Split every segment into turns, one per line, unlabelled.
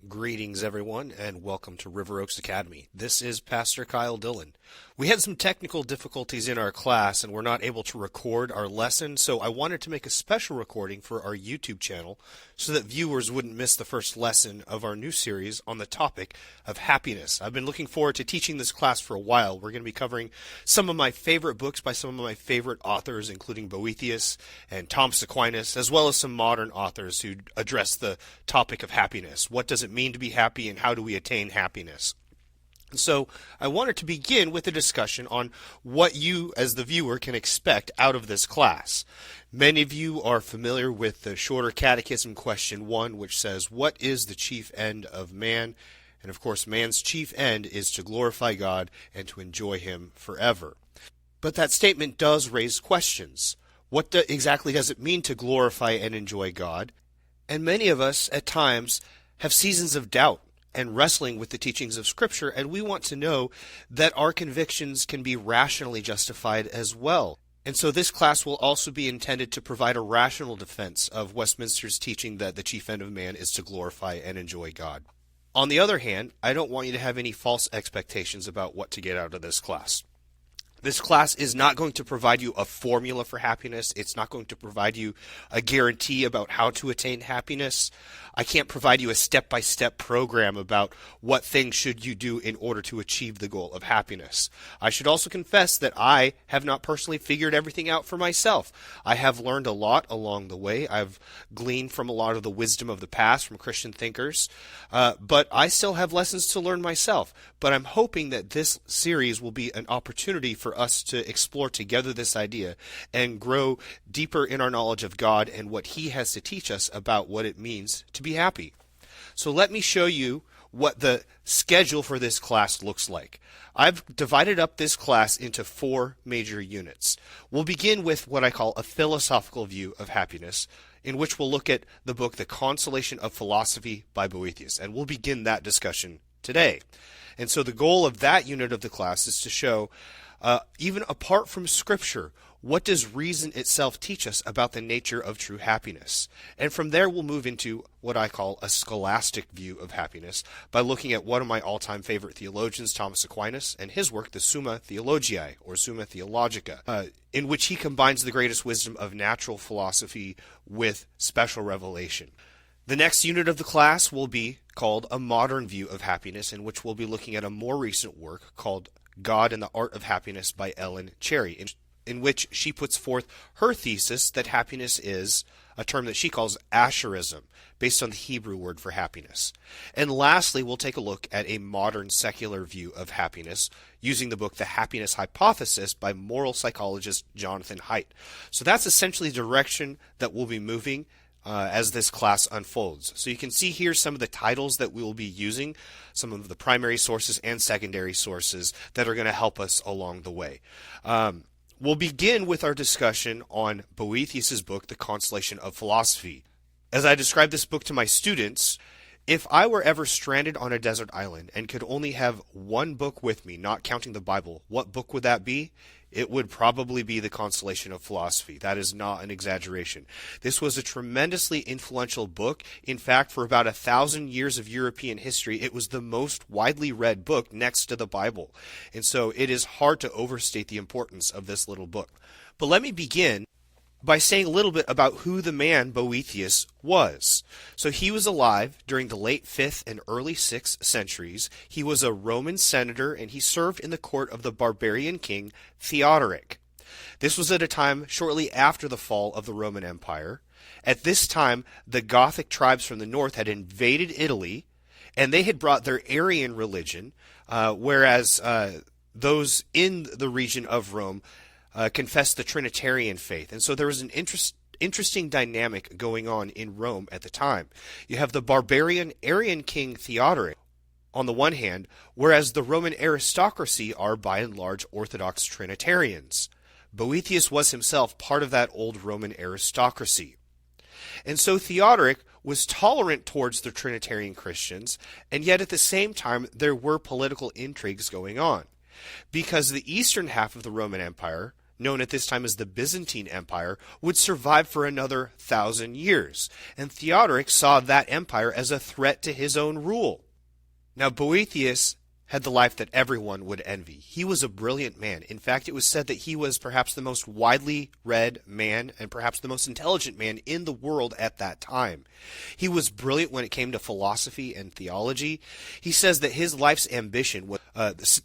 Greetings, everyone, and welcome to River Oaks Academy. This is Pastor Kyle Dillon. We had some technical difficulties in our class and were not able to record our lesson, so I wanted to make a special recording for our YouTube channel so that viewers wouldn't miss the first lesson of our new series on the topic of happiness. I've been looking forward to teaching this class for a while. We're going to be covering some of my favorite books by some of my favorite authors, including Boethius and Thomas Aquinas, as well as some modern authors who address the topic of happiness. What does it mean to be happy, and how do we attain happiness? So I wanted to begin with a discussion on what you, as the viewer, can expect out of this class. Many of you are familiar with the Shorter Catechism question 1, which says, "What is the chief end of man?" And of course, man's chief end is to glorify God and to enjoy Him forever. But that statement does raise questions. What exactly does it mean to glorify and enjoy God? And many of us, at times, have seasons of doubt and wrestling with the teachings of Scripture, and we want to know that our convictions can be rationally justified as well. And so this class will also be intended to provide a rational defense of Westminster's teaching that the chief end of man is to glorify and enjoy God. On the other hand, I don't want you to have any false expectations about what to get out of this class. This class is not going to provide you a formula for happiness. It's not going to provide you a guarantee about how to attain happiness. I can't provide you a step-by-step program about what things should you do in order to achieve the goal of happiness. I should also confess that I have not personally figured everything out for myself. I have learned a lot along the way. I've gleaned from a lot of the wisdom of the past from Christian thinkers, but I still have lessons to learn myself. But I'm hoping that this series will be an opportunity for us to explore together this idea and grow deeper in our knowledge of God and what He has to teach us about what it means to be happy. So let me show you what the schedule for this class looks like. I've divided up this class into 4 major units. We'll begin with what I call a philosophical view of happiness, in which we'll look at the book The Consolation of Philosophy by Boethius, and we'll begin that discussion today. And so the goal of that unit of the class is to show, even apart from Scripture, what does reason itself teach us about the nature of true happiness? And from there we'll move into what I call a scholastic view of happiness by looking at one of my all-time favorite theologians, Thomas Aquinas, and his work, the Summa Theologiae, or Summa Theologica, in which he combines the greatest wisdom of natural philosophy with special revelation. The next unit of the class will be called a modern view of happiness, in which we'll be looking at a more recent work called God and the Art of Happiness by Ellen Cherry, in which she puts forth her thesis that happiness is a term that she calls asherism, based on the Hebrew word for happiness. And lastly, we'll take a look at a modern secular view of happiness using the book The Happiness Hypothesis by moral psychologist Jonathan Haidt. So that's essentially the direction that we'll be moving as this class unfolds. So you can see here some of the titles that we will be using, some of the primary sources and secondary sources that are going to help us along the way. We'll begin with our discussion on Boethius' book, The Consolation of Philosophy. As I describe this book to my students, if I were ever stranded on a desert island and could only have one book with me, not counting the Bible, what book would that be? It would probably be The Consolation of Philosophy. That is not an exaggeration. This was a tremendously influential book. In fact, for about 1,000 years of European history, it was the most widely read book next to the Bible. And so it is hard to overstate the importance of this little book. But let me begin by saying a little bit about who the man Boethius was. So he was alive during the late 5th and early 6th centuries. He was a Roman senator, and he served in the court of the barbarian king Theodoric. This was at a time shortly after the fall of the Roman Empire. At this time, the Gothic tribes from the north had invaded Italy, and they had brought their Arian religion, whereas those in the region of Rome confessed the Trinitarian faith. And so there was an interesting dynamic going on in Rome at the time. You have the barbarian Arian king Theodoric on the one hand, whereas the Roman aristocracy are by and large Orthodox Trinitarians. Boethius was himself part of that old Roman aristocracy. And so Theodoric was tolerant towards the Trinitarian Christians, and yet at the same time there were political intrigues going on. Because the eastern half of the Roman Empire, known at this time as the Byzantine Empire, would survive for another 1,000 years, and Theodoric saw that empire as a threat to his own rule. Now, Boethius had the life that everyone would envy. He was a brilliant man. In fact, it was said that he was perhaps the most widely read man and perhaps the most intelligent man in the world at that time. He was brilliant when it came to philosophy and theology. He says that his life's ambition was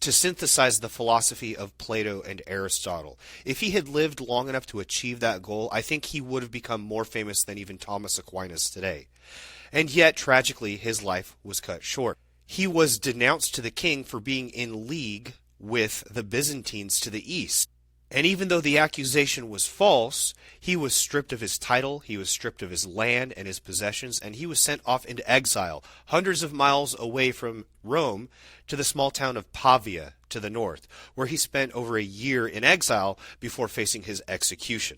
to synthesize the philosophy of Plato and Aristotle. If he had lived long enough to achieve that goal, I think he would have become more famous than even Thomas Aquinas today. And yet, tragically, his life was cut short. He was denounced to the king for being in league with the Byzantines to the east. And even though the accusation was false, he was stripped of his title, he was stripped of his land and his possessions, and he was sent off into exile, hundreds of miles away from Rome, to the small town of Pavia to the north, where he spent over a year in exile before facing his execution.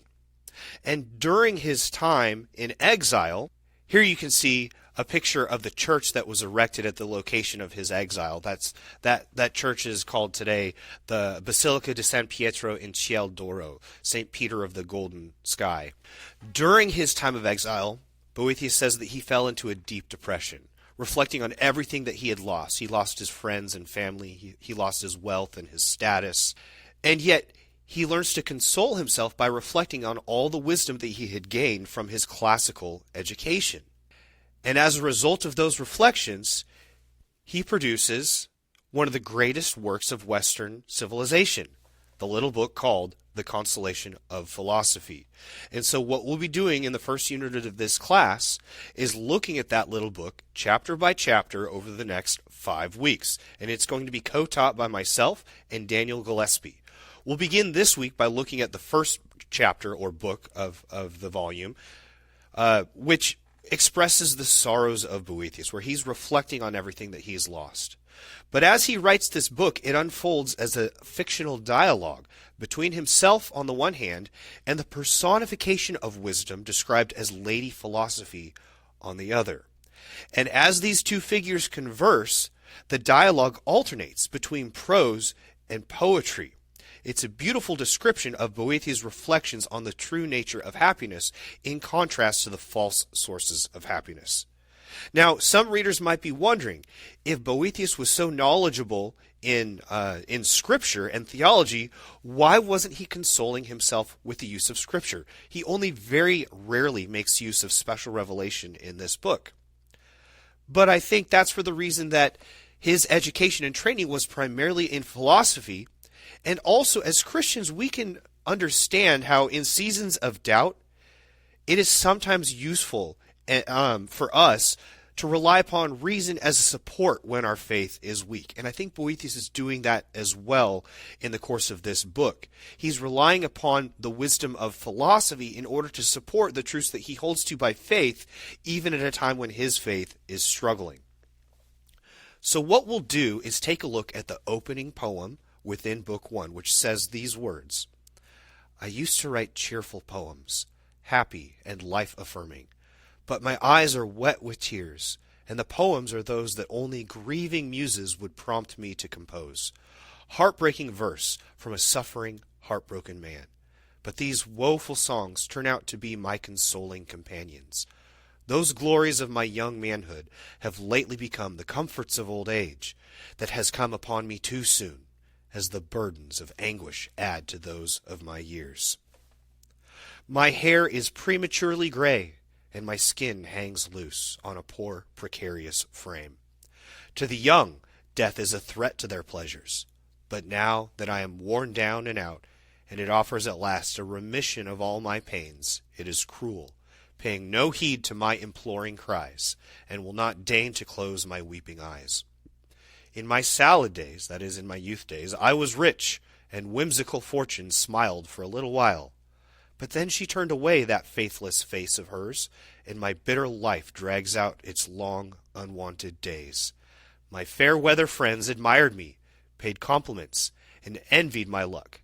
And during his time in exile, here you can see a picture of the church that was erected at the location of his exile. That church is called today the Basilica di San Pietro in Ciel d'Oro, St. Peter of the Golden Sky. During his time of exile, Boethius says that he fell into a deep depression, reflecting on everything that he had lost. He lost his friends and family, he lost his wealth and his status, and yet he learns to console himself by reflecting on all the wisdom that he had gained from his classical education. And as a result of those reflections, he produces one of the greatest works of Western civilization, the little book called The Consolation of Philosophy. And so what we'll be doing in the first unit of this class is looking at that little book chapter by chapter over the next 5 weeks. And it's going to be co-taught by myself and Daniel Gillespie. We'll begin this week by looking at the first chapter or book of the volume, which expresses the sorrows of Boethius, where he's reflecting on everything that he has lost. But as he writes this book, it unfolds as a fictional dialogue between himself on the one hand and the personification of wisdom described as Lady Philosophy on the other. And as these two figures converse, the dialogue alternates between prose and poetry. It's a beautiful description of Boethius' reflections on the true nature of happiness in contrast to the false sources of happiness. Now, some readers might be wondering, if Boethius was so knowledgeable in Scripture and theology, why wasn't he consoling himself with the use of Scripture? He only very rarely makes use of special revelation in this book. But I think that's for the reason that his education and training was primarily in philosophy. And also, as Christians, we can understand how in seasons of doubt, it is sometimes useful for us to rely upon reason as a support when our faith is weak. And I think Boethius is doing that as well in the course of this book. He's relying upon the wisdom of philosophy in order to support the truths that he holds to by faith, even at a time when his faith is struggling. So what we'll do is take a look at the opening poem within Book 1, which says these words: I used to write cheerful poems, happy and life-affirming, but my eyes are wet with tears, and the poems are those that only grieving muses would prompt me to compose. Heartbreaking verse from a suffering, heartbroken man. But these woeful songs turn out to be my consoling companions. Those glories of my young manhood have lately become the comforts of old age, that has come upon me too soon, as the burdens of anguish add to those of my years. My hair is prematurely gray, and my skin hangs loose on a poor, precarious frame. To the young, death is a threat to their pleasures. But now that I am worn down and out, and it offers at last a remission of all my pains, it is cruel, paying no heed to my imploring cries, and will not deign to close my weeping eyes. In my salad days, that is, in my youth days, I was rich, and whimsical fortune smiled for a little while. But then she turned away that faithless face of hers, and my bitter life drags out its long, unwanted days. My fair weather friends admired me, paid compliments, and envied my luck.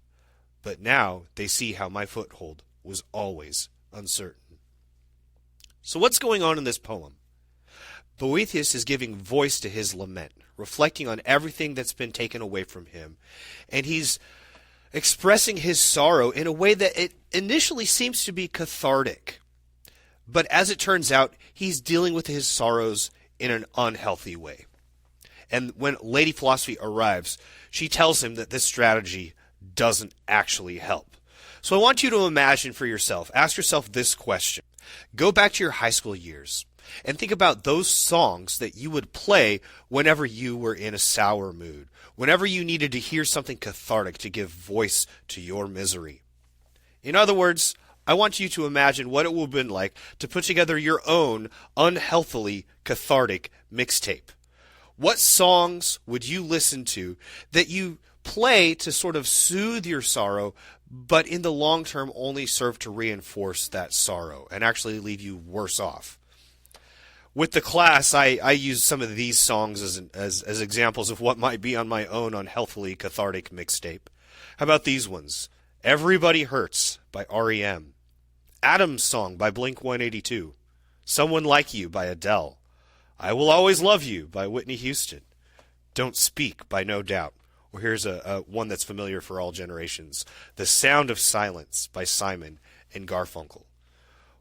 But now they see how my foothold was always uncertain. So what's going on in this poem? Boethius is giving voice to his lament, reflecting on everything that's been taken away from him, and he's expressing his sorrow in a way that it initially seems to be cathartic. But as it turns out, he's dealing with his sorrows in an unhealthy way. And when Lady Philosophy arrives, she tells him that this strategy doesn't actually help. So I want you to imagine for yourself, ask yourself this question. Go back to your high school years and think about those songs that you would play whenever you were in a sour mood, whenever you needed to hear something cathartic to give voice to your misery. In other words, I want you to imagine what it would have been like to put together your own unhealthily cathartic mixtape. What songs would you listen to that you play to sort of soothe your sorrow, but in the long term only serve to reinforce that sorrow and actually leave you worse off? With the class, I use some of these songs as examples of what might be on my own unhealthily cathartic mixtape. How about these ones? Everybody Hurts by R.E.M., Adam's Song by Blink-182, Someone Like You by Adele, I Will Always Love You by Whitney Houston, Don't Speak by No Doubt, or here's a one that's familiar for all generations, The Sound of Silence by Simon and Garfunkel.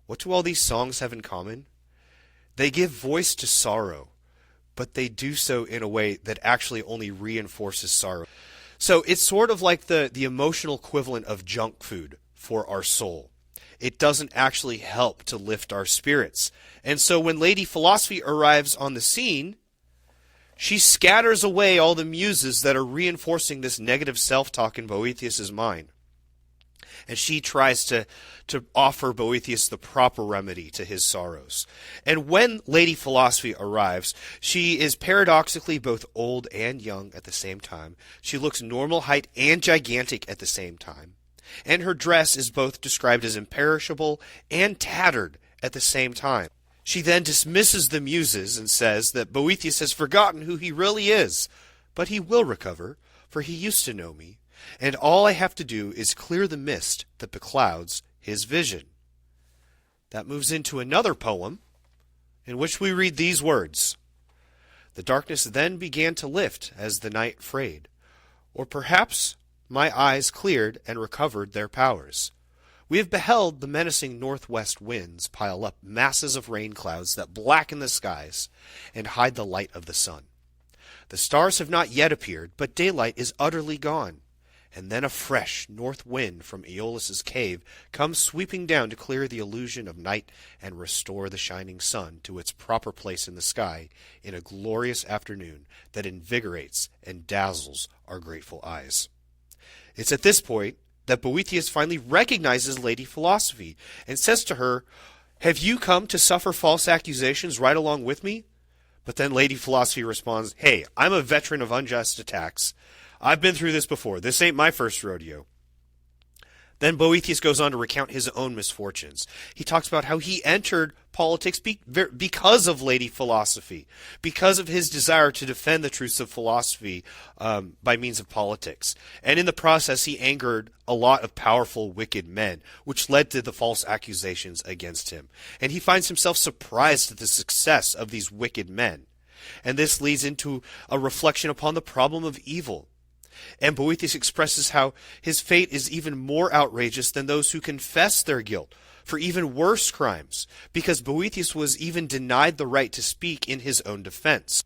What do all these songs have in common? They give voice to sorrow, but they do so in a way that actually only reinforces sorrow. So it's sort of like the emotional equivalent of junk food for our soul. It doesn't actually help to lift our spirits. And so when Lady Philosophy arrives on the scene, she scatters away all the muses that are reinforcing this negative self-talk in Boethius's mind. And she tries to offer Boethius the proper remedy to his sorrows. And when Lady Philosophy arrives, she is paradoxically both old and young at the same time. She looks normal height and gigantic at the same time. And her dress is both described as imperishable and tattered at the same time. She then dismisses the muses and says that Boethius has forgotten who he really is, but he will recover, for he used to know me, and all I have to do is clear the mist that beclouds his vision. That moves into another poem in which we read these words. The darkness then began to lift as the night frayed, or perhaps my eyes cleared and recovered their powers. We have beheld the menacing northwest winds pile up masses of rain clouds that blacken the skies and hide the light of the sun. The stars have not yet appeared, but daylight is utterly gone. And then a fresh north wind from Aeolus's cave comes sweeping down to clear the illusion of night and restore the shining sun to its proper place in the sky in a glorious afternoon that invigorates and dazzles our grateful eyes. It's at this point that Boethius finally recognizes Lady Philosophy and says to her, "Have you come to suffer false accusations right along with me?" But then Lady Philosophy responds, "Hey, I'm a veteran of unjust attacks. I've been through this before. This ain't my first rodeo." Then Boethius goes on to recount his own misfortunes. He talks about how he entered politics because of Lady Philosophy, because of his desire to defend the truths of philosophy by means of politics. And in the process, he angered a lot of powerful, wicked men, which led to the false accusations against him. And he finds himself surprised at the success of these wicked men. And this leads into a reflection upon the problem of evil. And Boethius expresses how his fate is even more outrageous than those who confess their guilt for even worse crimes, because Boethius was even denied the right to speak in his own defense.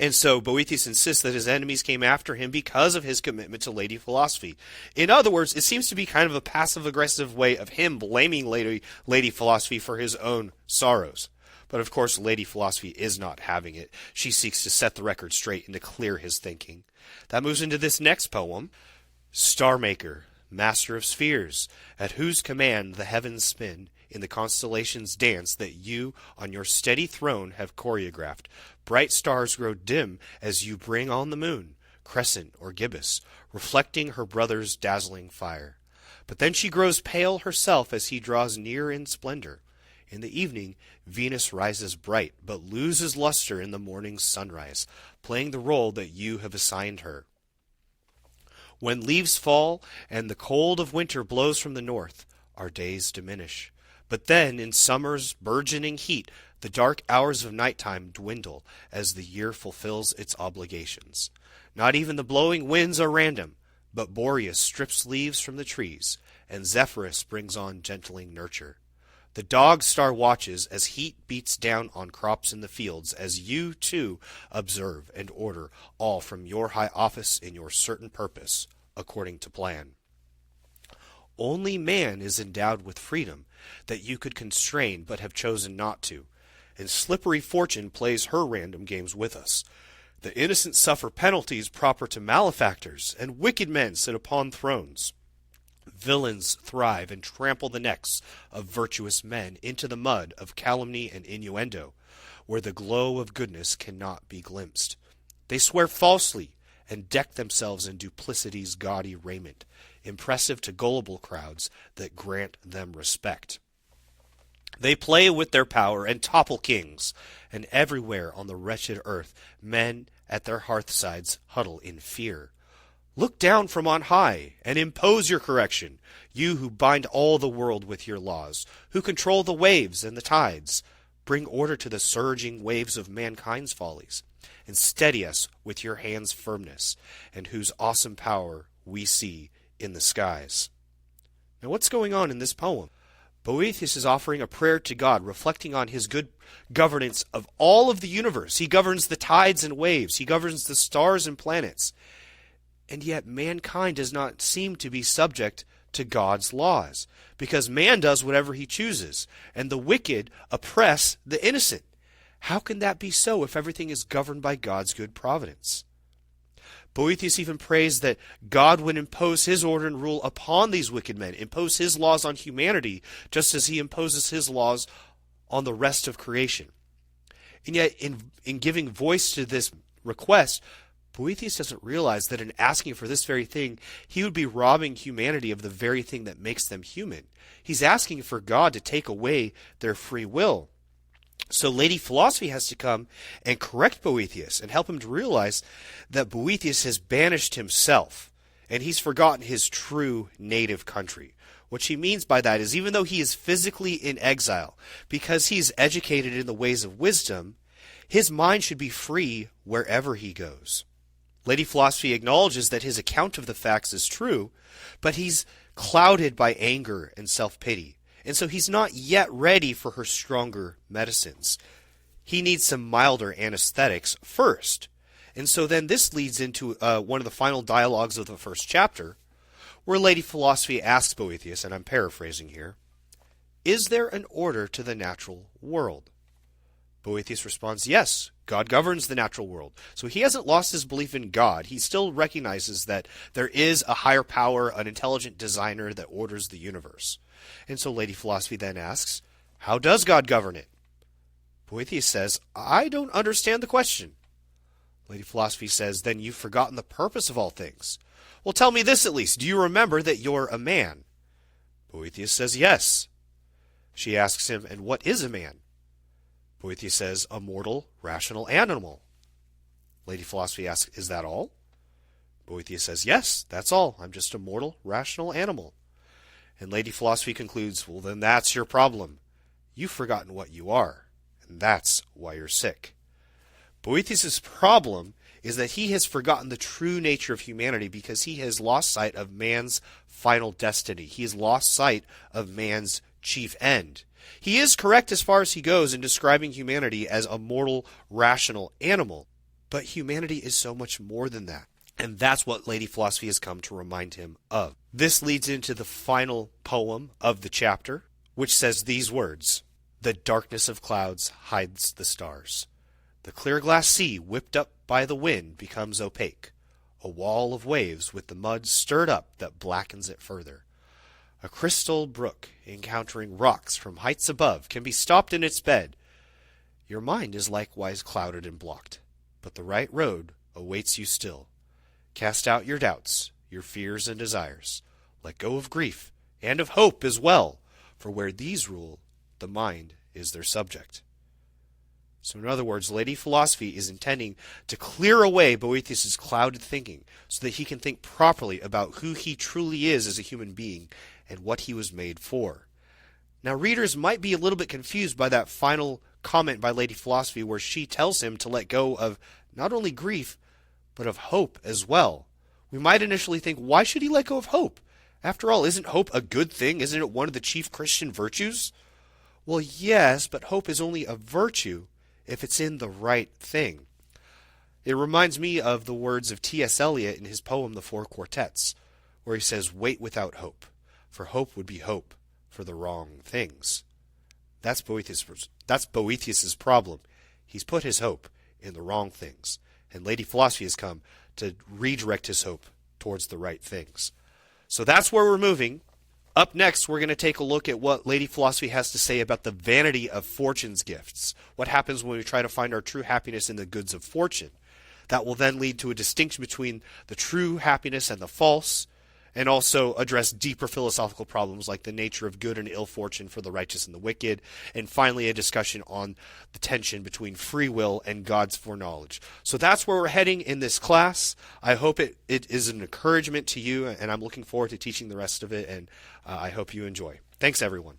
And so Boethius insists that his enemies came after him because of his commitment to Lady Philosophy. In other words, it seems to be kind of a passive-aggressive way of him blaming Lady Philosophy for his own sorrows. But of course, Lady Philosophy is not having it. She seeks to set the record straight and to clear his thinking. That moves into this next poem. Star Maker, master of spheres, at whose command the heavens spin, in the constellations dance that you on your steady throne have choreographed. Bright stars grow dim as you bring on the moon, crescent or gibbous, reflecting her brother's dazzling fire. But then she grows pale herself as he draws near in splendor. In the evening, Venus rises bright, but loses luster in the morning's sunrise, playing the role that you have assigned her. When leaves fall and the cold of winter blows from the north, our days diminish. But then, in summer's burgeoning heat, the dark hours of nighttime dwindle as the year fulfills its obligations. Not even the blowing winds are random, But Boreas strips leaves from the trees, and Zephyrus brings on gentling nurture. The dog star watches as heat beats down on crops in the fields, as you, too, observe and order all from your high office in your certain purpose, according to plan. Only man is endowed with freedom that you could constrain but have chosen not to, and slippery fortune plays her random games with us. The innocent suffer penalties proper to malefactors, and wicked men sit upon thrones. Villains thrive and trample the necks of virtuous men into the mud of calumny and innuendo, where the glow of goodness cannot be glimpsed. They swear falsely and deck themselves in duplicity's gaudy raiment, impressive to gullible crowds that grant them respect. They play with their power and topple kings, and everywhere on the wretched earth men at their hearthsides huddle in fear. Look down from on high, and impose your correction, you who bind all the world with your laws, who control the waves and the tides. Bring order to the surging waves of mankind's follies, and steady us with your hand's firmness, and whose awesome power we see in the skies. Now what's going on in this poem? Boethius is offering a prayer to God, reflecting on his good governance of all of the universe. He governs the tides and waves. He governs the stars and planets. And yet mankind does not seem to be subject to God's laws, because man does whatever he chooses, and the wicked oppress the innocent. How can that be so if everything is governed by God's good providence? Boethius even prays that God would impose his order and rule upon these wicked men, impose his laws on humanity, just as he imposes his laws on the rest of creation. And yet, in giving voice to this request, Boethius doesn't realize that in asking for this very thing, he would be robbing humanity of the very thing that makes them human. He's asking for God to take away their free will. So Lady Philosophy has to come and correct Boethius and help him to realize that Boethius has banished himself, and he's forgotten his true native country. What she means by that is, even though he is physically in exile, because he's educated in the ways of wisdom, his mind should be free wherever he goes. Lady Philosophy acknowledges that his account of the facts is true, but he's clouded by anger and self-pity. And so he's not yet ready for her stronger medicines. He needs some milder anesthetics first. And so then this leads into one of the final dialogues of the first chapter, where Lady Philosophy asks Boethius, and I'm paraphrasing here, "Is there an order to the natural world?" Boethius responds, yes, God governs the natural world. So he hasn't lost his belief in God. He still recognizes that there is a higher power, an intelligent designer that orders the universe. And so Lady Philosophy then asks, how does God govern it? Boethius says, I don't understand the question. Lady Philosophy says, then you've forgotten the purpose of all things. Well, tell me this at least. Do you remember that you're a man? Boethius says, yes. She asks him, and what is a man? Boethius says, a mortal, rational animal. Lady Philosophy asks, is that all? Boethius says, yes, that's all. I'm just a mortal, rational animal. And Lady Philosophy concludes, well, then that's your problem. You've forgotten what you are, and that's why you're sick. Boethius' problem is that he has forgotten the true nature of humanity because he has lost sight of man's final destiny. He has lost sight of man's chief end. He is correct as far as he goes in describing humanity as a mortal, rational animal, but humanity is so much more than that. And that's what Lady Philosophy has come to remind him of. This leads into the final poem of the chapter, which says these words, the darkness of clouds hides the stars. The clear glass sea, whipped up by the wind, becomes opaque, a wall of waves with the mud stirred up that blackens it further. A crystal brook, encountering rocks from heights above, can be stopped in its bed. Your mind is likewise clouded and blocked, but the right road awaits you still. Cast out your doubts, your fears and desires. Let go of grief, and of hope as well, for where these rule, the mind is their subject. So in other words, Lady Philosophy is intending to clear away Boethius' clouded thinking so that he can think properly about who he truly is as a human being and what he was made for. Now readers might be a little bit confused by that final comment by Lady Philosophy where she tells him to let go of not only grief, but of hope as well. We might initially think, why should he let go of hope? After all, isn't hope a good thing? Isn't it one of the chief Christian virtues? Well, yes, but hope is only a virtue if it's in the right thing. It reminds me of the words of T.S. Eliot in his poem The Four Quartets, where he says, wait without hope, for hope would be hope for the wrong things. That's Boethius's problem. He's put his hope in the wrong things, and Lady Philosophy has come to redirect his hope towards the right things. So that's where we're moving. Up next, we're going to take a look at what Lady Philosophy has to say about the vanity of fortune's gifts. What happens when we try to find our true happiness in the goods of fortune? That will then lead to a distinction between the true happiness and the false, and also address deeper philosophical problems like the nature of good and ill fortune for the righteous and the wicked, and finally a discussion on the tension between free will and God's foreknowledge. So that's where we're heading in this class. I hope it is an encouragement to you, and I'm looking forward to teaching the rest of it, and I hope you enjoy. Thanks, everyone.